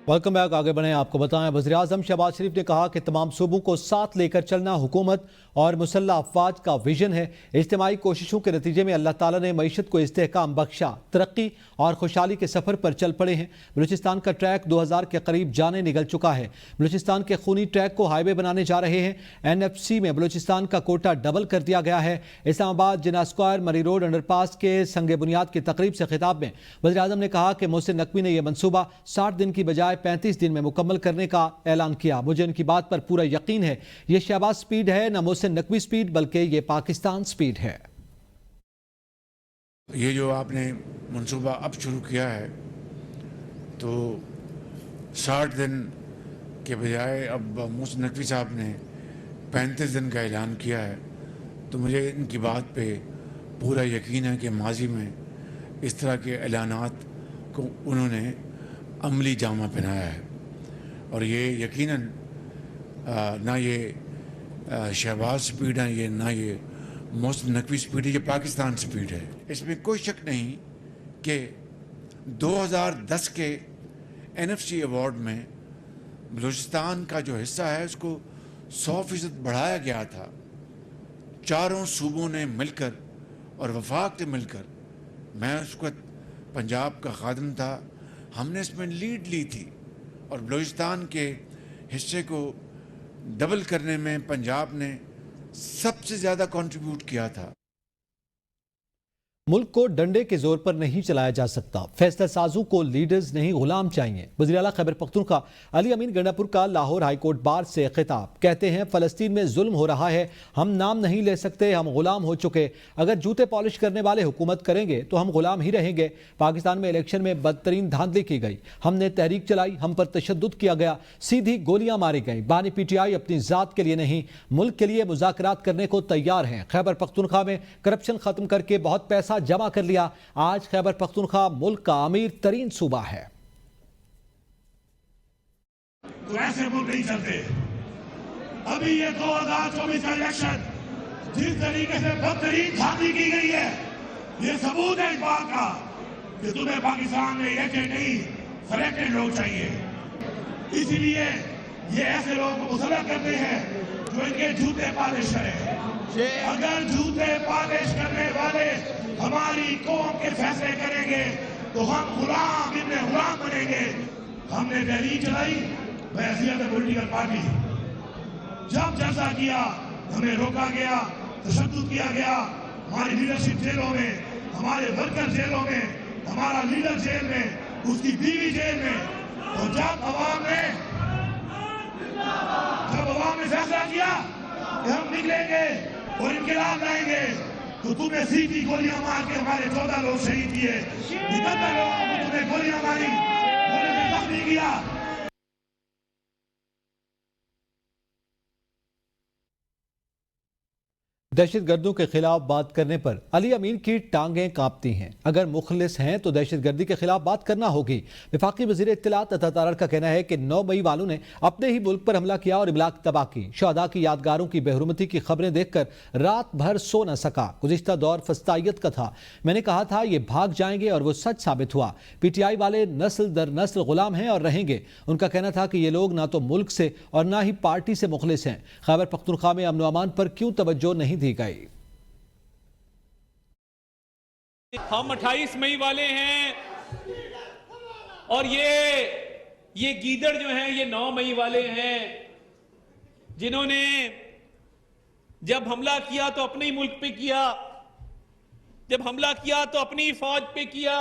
Welcome back. आगे बढ़े, आपको बताएं वज़ीर-ए-आज़म शहबाज शरीफ ने कहा कि तमाम सूबों को साथ लेकर चलना हुकूमत और मुसल्लह अफवाज का विजन है। इज्तिमाई कोशिशों के नतीजे में अल्लाह ताला ने मईशत को इस्तेहकाम बख्शा, तरक्की और खुशहाली के सफ़र पर चल पड़े हैं। बलूचिस्तान का ट्रैक 2000 के करीब जाने निकल चुका है। बलूचिस्तान के खूनी ट्रैक को हाईवे बनाने जा रहे हैं। NFC में बलूचिस्तान का कोटा डबल कर दिया गया है। इस्लामाबाद जिना स्क्वायर मरी रोड अंडरपास के संग बुनियाद की तकरीब से खिताब में वज़ीर-ए-आज़म ने कहा कि मोहसिन नकवी ने यह मनसूबा 60 दिन की बजाय 35 दिन में मुकम्मल करने का ऐलान किया। मुझे इनकी बात पर पूरा यकीन है। ये शहबाज स्पीड है, न मोहसिन नकवी स्पीड, बल्कि ये पाकिस्तान स्पीड है। ये जो आपने मनसूबा अब शुरू किया है तो 60 दिन के बजाय अब मोहसिन नकवी साहब ने 35 दिन का ऐलान किया है, तो मुझे इनकी बात पे पूरा यकीन है कि माजी में इस तरह के ऐलानात को उन्होंने अमली जामा पहनाया है। और ये यकीनन ना ये शहबाज स्पीड है, ये ना ये मोहसिन नकवी स्पीड है, ये पाकिस्तान स्पीड है। इसमें कोई शक नहीं कि 2010 के NFC अवार्ड में बलूचिस्तान का जो हिस्सा है उसको 100% बढ़ाया गया था। चारों सूबों ने मिलकर और वफाक ने मिलकर, मैं उस वक्त पंजाब का खादिम था, हमने इसमें लीड ली थी और बलूचिस्तान के हिस्से को डबल करने में पंजाब ने सबसे ज़्यादा कंट्रीब्यूट किया था। मुल्क को डंडे के जोर पर नहीं चलाया जा सकता। फैसला साजों को लीडर्स नहीं गुलाम चाहिए। वज़ीर आला खैबर पख्तूनख्वा अली अमीन गंडापुर का लाहौर हाईकोर्ट बार से खिताब। कहते हैं फ़लस्तीन में जुल्म हो रहा है, हम नाम नहीं ले सकते, हम गुलाम हो चुके। अगर जूते पॉलिश करने वाले हुकूमत करेंगे तो हम गुलाम ही रहेंगे। पाकिस्तान में इलेक्शन में बदतरीन धांधली की गई, हमने तहरीक चलाई, हम पर तशद्दुद किया गया, सीधी गोलियां मारी गई। बानी PTI अपनी ज़ात के लिए नहीं, मुल्क के लिए मुज़ाकरात करने को तैयार हैं। खैबर पख्तूनख्वा में करप्शन खत्म करके बहुत पैसा जमा कर लिया। आज खैबर पख्तूनख्वा मुल्क का अमीर तरीन सूबा है। तो ऐसे मुल्क नहीं चलते। अभी ये 2024 का इलेक्शन जिस तरीके से बदतरीन धांधली की गई है, ये सबूत है इस बात का कि तुम्हें पाकिस्तान में इलेक्टेड नहीं सिलेक्टेड लोग चाहिए। इसीलिए ये ऐसे लोग को मुसल्लत करते हैं जो इनके जूते पालिश करें। अगर जूते पालिश करने वाले हमारी कौम के फैसले करेंगे तो हम गुलाम इब्ने गुलाम बनेंगे। हमने तहरीक चलाई, हैसियत पॉलिटिकल पार्टी, जब जलसा किया हमें रोका गया, तशद्दुद किया गया। हमारी लीडरशिप जेलों में, हमारे वर्कर जेलों में, हमारा लीडर जेल में, उसकी बीवी जेल में। और जब अवाम ने फैसला किया कि हम निकलेंगे और इनकलाब लाएंगे, तो तुमने सीधी गोलियां मार के हमारे 14 लोग शहीद किए, 71 लोगों को तुमने गोलियां मारी, उन्हें जख्मी किया। दहशत गर्दों के खिलाफ बात करने पर अली अमीन की टांगें कांपती हैं। अगर मुखलिस हैं तो दहशत गर्दी के खिलाफ बात करना होगी। वफाकी वज़ीर इत्तलात अता तारड़ का कहना है कि 9 मई वालों ने अपने ही मुल्क पर हमला किया और इमलाक तबाह की। शहदा की यादगारों की बेहरुमती की खबरें देखकर रात भर सो न सका। गुज़िश्ता दौर फस्तायत का था, मैंने कहा था ये भाग जाएंगे और वो सच साबित हुआ। PTI वाले नस्ल दर नस्ल गुलाम हैं और रहेंगे। उनका कहना था कि ये लोग ना तो मुल्क से और ना ही पार्टी से मुखलिस हैं। खैबर पख्तूनख्वा में अमन व अमान पर क्यों तवज्जो नहीं दी गई? हम 28 मई वाले हैं और ये गीदड़ जो हैं ये 9 मई वाले हैं, जिन्होंने जब हमला किया तो अपने ही मुल्क पे किया, जब हमला किया तो अपनी फौज पे किया,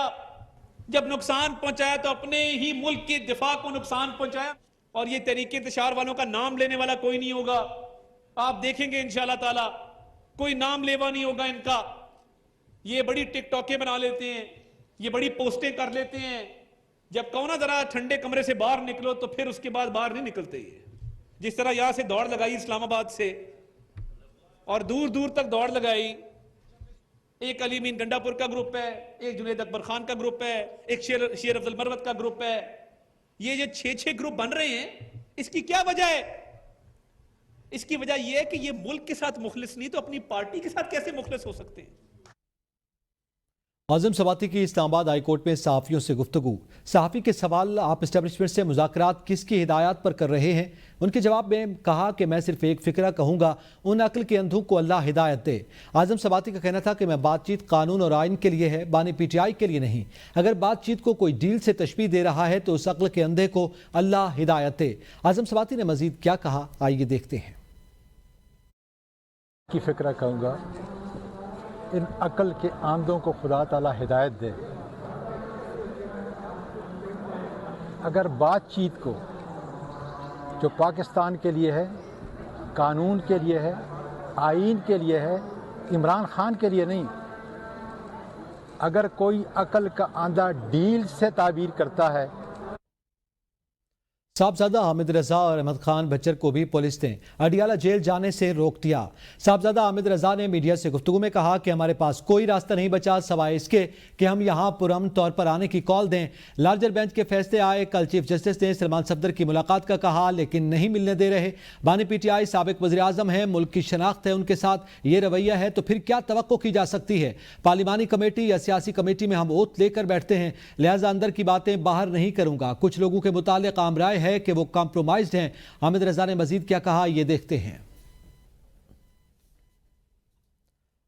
जब नुकसान पहुंचाया तो अपने ही मुल्क के दिफा को नुकसान पहुंचाया। और ये तहरीके इंतशार वालों का नाम लेने वाला कोई नहीं होगा। आप देखेंगे इंशाअल्लाह ताला कोई नाम लेवा नहीं होगा इनका। ये बड़ी टिकटॉकें बना लेते हैं, ये बड़ी पोस्टें कर लेते हैं। जब कहो ना जरा ठंडे कमरे से बाहर निकलो तो फिर उसके बाद बाहर नहीं निकलते। जिस तरह यहां से दौड़ लगाई इस्लामाबाद से और दूर दूर तक दौड़ लगाई। एक अली अमीन गंडापुर का ग्रुप है, एक जुनैद अकबर खान का ग्रुप है, एक शेर अफजल मरवत का ग्रुप है। ये जो 6 ग्रुप बन रहे हैं, इसकी क्या वजह है? इसकी वजह यह है कि ये मुल्क के साथ मुखलिस नहीं तो अपनी पार्टी के साथ कैसे मुखलिस हो सकते हैं। आजम सवाती की इस्लामाबाद हाई कोर्ट में सहाफ़ियों से गुफ्तगू। सहाफ़ी के सवाल, आप इस्टेब्लिशमेंट से मुज़ाकरात किसकी हिदायत पर कर रहे हैं? उनके जवाब में कहा कि मैं सिर्फ एक फ़िक्रा कहूँगा, उन अक्ल के अंधों को अल्लाह हिदायत दे। आजम सवाती का कहना था कि मैं बातचीत कानून और आइन के लिए है, बानी PTI के लिए नहीं। अगर बातचीत को कोई डील से तशबीह दे रहा है तो उस अक्ल के अंधे को अल्लाह हिदायत दे। आजम सवाती ने मज़ीद क्या कहा, आइए देखते हैं। की फ़िक्रा कहूँगा, इन अक्ल के आंधों को खुदा ताला हिदायत दे। अगर बातचीत को जो पाकिस्तान के लिए है, कानून के लिए है, आइन के लिए है, इमरान खान के लिए नहीं, अगर कोई अक्ल का आंधा डील से ताबीर करता है। साहबजादा हामिद रजा और अहमद खान बच्चर को भी पुलिस ने अडियाला जेल जाने से रोक दिया। साहबजादा हामिद रजा ने मीडिया से गुफ्तगू में कहा कि हमारे पास कोई रास्ता नहीं बचा सिवाय इसके कि हम यहाँ पुरअमन तौर पर आने की कॉल दें। लार्जर बेंच के फैसले आए। कल चीफ जस्टिस ने सलमान सफदर की मुलाकात का कहा, लेकिन नहीं मिलने दे रहे। बानी PTI साबिक वज़ीर आज़म है, मुल्क की शनाख्त है उनके साथ, ये रवैया है तो फिर क्या तवक्को की जा सकती है? पार्लिमानी कमेटी या सियासी कमेटी में हम ओथ लेकर बैठते हैं, लिहाजा अंदर की बातें बाहर नहीं करूंगा। कुछ लोगों के मुतालिक आम राय है कि वो कॉम्प्रोमाइज्ड हैं। हामिद रजा ने मजीद क्या कहा, ये देखते हैं।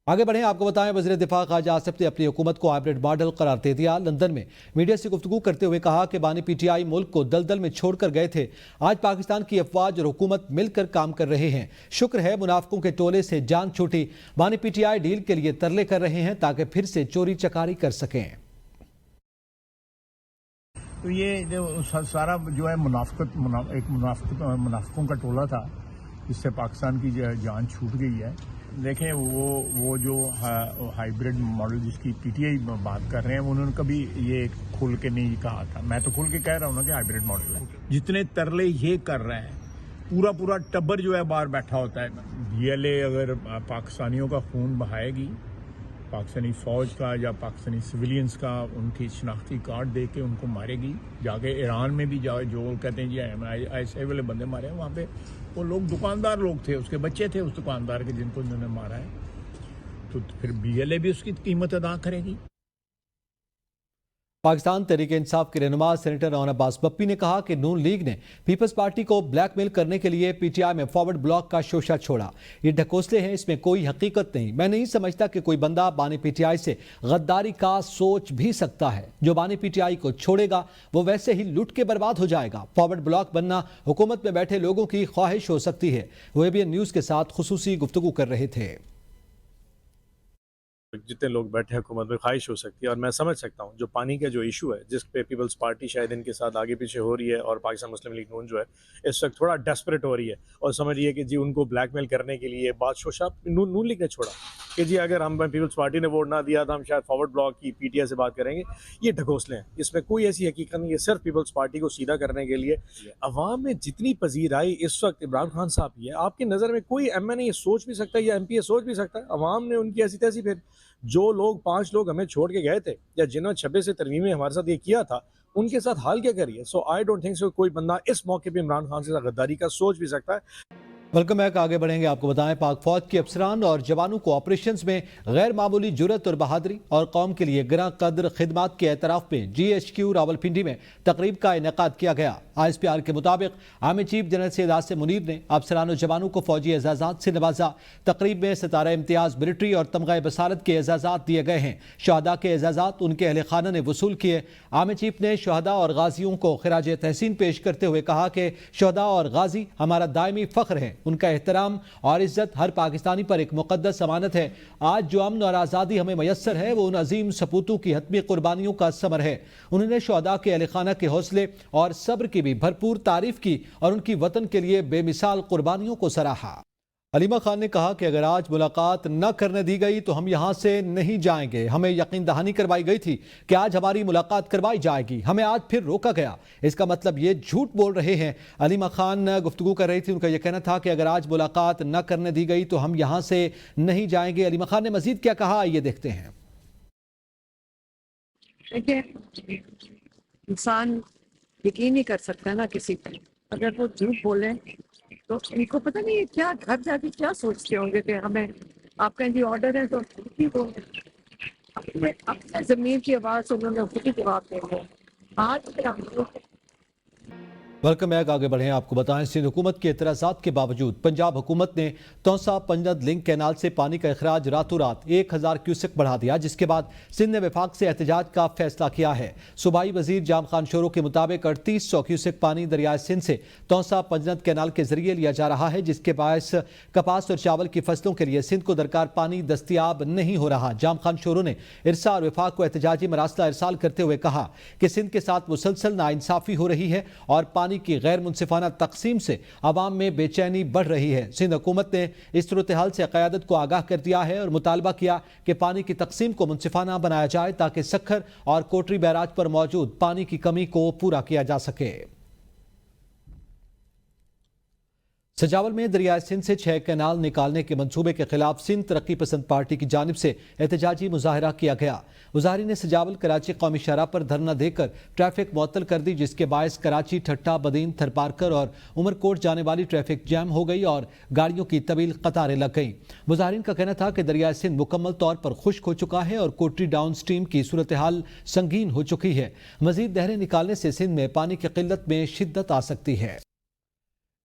आगे बढ़ें, आपको बताएं वज़ीर दिफा ख्वाजा आसिफ ने अपनी हुकूमत को हाइब्रिड मॉडल करार दे दिया। लंदन में मीडिया से गुफ्तगू करते हुए कहा कि बानी PTI मुल्क को दलदल में छोड़कर गए थे, आज पाकिस्तान की अफवाज और हुकूमत मिलकर काम कर रहे हैं। शुक्र है मुनाफिकों के टोले से जान छूटी। बानी PTI डील के लिए तरले कर रहे हैं ताकि फिर से चोरी चकारी कर सकें। तो ये जो सारा जो है मुनाफिकों का टोला था, इससे पाकिस्तान की जान छूट गई है। देखें, वो जो हाइब्रिड मॉडल जिसकी PTI बात कर रहे हैं, उन्होंने कभी ये खुल के नहीं कहा था। मैं तो खुल के कह रहा हूँ ना कि हाइब्रिड मॉडल है। जितने तरले ये कर रहे हैं, पूरा टब्बर जो है बाहर बैठा होता है। DLA अगर पाकिस्तानियों का खून बहाएगी, पाकिस्तानी फ़ौज का या पाकिस्तानी सिविलियंस का उनकी शनाख्ती कार्ड दे के उनको मारेगी, जाके ईरान में भी जाओ, जो कहते हैं जी ऐसे वाले बंदे मारे हैं, वहाँ पे वो लोग दुकानदार लोग थे, उसके बच्चे थे उस दुकानदार के जिनको उन्होंने मारा है, तो फिर BLA भी उसकी कीमत अदा करेगी। पाकिस्तान तहरीक इंसाफ के रहनुमा सेनेटर रौन अब्बास बप्पी ने कहा कि नून लीग ने पीपल्स पार्टी को ब्लैकमेल करने के लिए PTI में फॉरवर्ड ब्लॉक का शोशा छोड़ा। ये ढकोसले हैं, इसमें कोई हकीकत नहीं। मैं नहीं समझता कि कोई बंदा बानी PTI से गद्दारी का सोच भी सकता है। जो बानी PTI को छोड़ेगा वो वैसे ही लुट के बर्बाद हो जाएगा। फॉरवर्ड ब्लॉक बनना हुकूमत में बैठे लोगों की ख्वाहिश हो सकती है। वो ABN न्यूज़ के साथ खुसूसी गुफ्तगू कर रहे थे। जितने लोग बैठे हैं हुकूमत में ख्वाहिश हो सकती है, और मैं समझ सकता हूँ जो पानी का जो इशू है, जिस पे पीपल्स पार्टी शायद इनके साथ आगे पीछे हो रही है, और पाकिस्तान मुस्लिम लीग नून जो है इस वक्त थोड़ा डेस्परेट हो रही है और समझ रही है कि जी उनको ब्लैकमेल करने के लिए बात शोशा नून लीग ने छोड़ा कि जी अगर हम पीपल्स पार्टी ने वोट ना दिया तो हम शायद फॉरवर्ड ब्लॉक की PTI से बात करेंगे। ये ढकोसले हैं, इसमें कोई ऐसी हकीकत नहीं है। सिर्फ पीपल्स पार्टी को सीधा करने के लिए अवाम में जितनी पजीराई इस वक्त इमरान खान साहब की है, आपकी नज़र में कोई MNA ये सोच भी सकता है या MP सोच भी सकता है? अवाम ने उनकी ऐसी तैसी, फिर जो लोग 5 लोग हमें छोड़ के गए थे या जिन्होंने 26 से तरमीमें हमारे साथ ये किया था, उनके साथ हाल क्या करिए। सो आई डोंट थिंक सो कोई बंदा इस मौके पे इमरान खान से गद्दारी का सोच भी सकता है। Welcome back. आगे बढ़ेंगे, आपको बताएं पाक फौज के अफसरान और जवानों को ऑपरेशंस में गैर मामूली जुर्रत और बहादुरी और कौम के लिए गिरा कदर खिदमात के एतराफ़ में GHQ रावलपिंडी में तकरीब का इनेकाद किया गया। ISPR के मुताबिक army chief general Syed Asim Munir ने अफसरान और जवानों को फौजी एजाज़ात से नवाजा। तकरीब में सितारा इम्तियाज़ मिलिट्री और तमगा बसारत के एजाज़ात दिए गए हैं। शहदा के एजाज़ात उनके अहल खाना ने वसूल किए। आर्मी चीफ ने शहदा और गाजियों को खिराज तहसीन पेश करते हुए कहा कि शहदा और गाजी हमारा दायमी फ़ख्र है। उनका एहतराम और इज्जत हर पाकिस्तानी पर एक मुक़द्दस अमानत है। आज जो अमन और आज़ादी हमें मयसर है वो उन अजीम सपूतों की हतमी कुर्बानियों का समर है। उन्होंने शहदा के अहल खाना के हौसले और सब्र की भी भरपूर तारीफ की और उनकी वतन के लिए बेमिसाल कुर्बानियों को सराहा। हलीमा खान ने कहा कि अगर आज मुलाकात न करने दी गई तो हम यहाँ से नहीं जाएंगे। हमें यकीन दहानी करवाई गई थी कि आज हमारी मुलाकात करवाई जाएगी, हमें आज फिर रोका गया। इसका मतलब ये झूठ बोल रहे हैं। हलीमा खान गुफ्तगू कर रही थी, उनका यह कहना था कि अगर आज मुलाकात न करने दी गई तो हम यहाँ से नहीं जाएंगे। हलीमा खान ने मजीद क्या कहा, ये देखते हैं। देखिए, इंसान यकीन नहीं कर सकता ना किसी पर। अगर वो झूठ बोले तो इनको पता नहीं क्या घर जाके क्या सोचते होंगे कि हमें आपका जी ऑर्डर है तो ठीक ही बोल। अपने जमीर की आवाज से उन्होंने खुद ही जवाब दे दिया। आज भी हम लोग वेलकम बैक। आगे बढ़े आपको बताएं, सिंध हुकूमत के एतराज़ात के बावजूद पंजाब हुकूमत ने तौसा पंजद लिंक कैनाल से पानी का अखराज रातों रात 1000 क्यूसेक बढ़ा दिया, जिसके बाद सिंध ने विफाक से एहतजाज का फैसला किया है। सूबाई वजीर जाम खान शोरो के मुताबिक 3800 क्यूसेक पानी दरियाए सिंध से तौसा पंजद कैनाल के जरिए लिया जा रहा है, जिसके बायस कपास और चावल की फसलों के लिए सिंध को दरकार पानी दस्तियाब नहीं हो रहा। जाम खान शोरो ने इरसा और विफाक को एहतजाजी मरासला इरसाल करते हुए कहा कि सिंध के साथ मुसलसल नाइंसाफी हो रही है और पानी की गैर मुनसिफाना तकसीम से अवाम में बेचैनी बढ़ रही है। सिंध हुकूमत ने इस सूरत हाल से क़यादत को आगाह कर दिया है और मुतालबा किया कि पानी की तकसीम को मुनसिफाना बनाया जाए ताकि सखर और कोटरी बैराज पर मौजूद पानी की कमी को पूरा किया जा सके। सजावल में दरियाए सिंध से 6 कैनाल निकालने के मंसूबे के खिलाफ सिंध तरक्की पसंद पार्टी की जानिब से एहतजाजी मुजाहरा किया गया। मुजाहरी ने सजावल कराची कौमी शहरा पर धरना देकर ट्रैफिक मुअत्तल कर दी, जिसके बायस कराची ठट्टा बदीन थरपारकर और उमरकोट जाने वाली ट्रैफिक जैम हो गई और गाड़ियों की तवील कतारें लग गईं। मुजाहरीन का कहना था कि दरियाए सिंध मुकम्मल तौर पर खुश्क हो चुका है और कोटरी डाउन स्ट्रीम की सूरत हाल संगीन हो चुकी है। मजीद नहरें निकालने से सिंध में पानी की किल्लत में शिद्दत आ सकती है।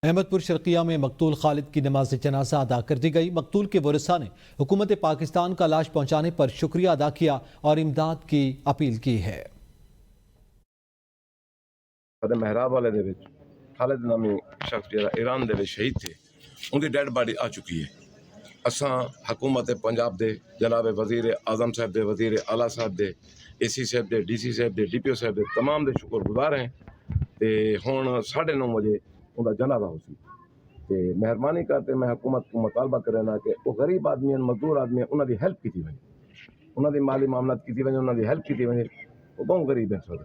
अहमदपुर शर्किया में मकतूल खालिद की नमाज जनाजा अदा कर दी गई। मकतूल के वरिसा ने हुकूमत पाकिस्तान का लाश पहुंचाने पर शुक्रिया अदा किया और इमदाद की अपील की है। महराब वाले दे विच खालिद नामी शख्स जो ईरान दे विच शहीद थे, उनकी डेड बॉडी आ चुकी है। असां हुकूमत पंजाब दे जनाब वजीर आजम साहब दे, वजीर आला साहब दे, AC साहब दे, DC साहब दे, DPO साहब दे तमाम दे शुक्रगुजार हैं। ते हुण 9:30 बजे उनका जनाजा हो सी ते मेहरबानी करते मैं हुकूमत को मुतालबा करना कि वो गरीब आदमी मजदूर आदमी उन्होंने हेल्प की वजे, उन्होंने माली मामलात की वजे, उन्होंने हेल्प की वजे। वो बहुत गरीब है।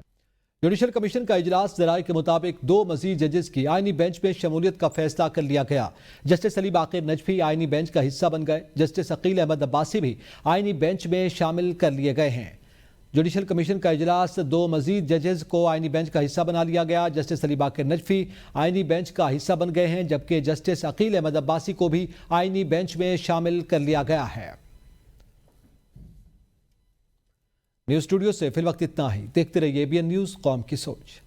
जुडिशल कमीशन का इजलास जराये के मुताबिक 2 मजीद जजेस की आईनी बेंच में शमूलियत का फैसला कर लिया गया। जस्टिस अली बाकिर नजफी आईनी बेंच का हिस्सा बन गए। जस्टिस अकील अहमद अब्बासी भी आईनी बेंच में शामिल कर लिए गए हैं। जुडिशल कमीशन का इजलास 2 मजीद जजेस को आईनी बेंच का हिस्सा बना लिया गया। जस्टिस अली बाकिर नजफी आईनी बेंच का हिस्सा बन गए हैं, जबकि जस्टिस अकील अहमद अब्बासी को भी आईनी बेंच में शामिल कर लिया गया है। न्यूज़ स्टूडियो से फिल वक्त इतना ही। देखते रहिए ABN न्यूज़, कौम की सोच।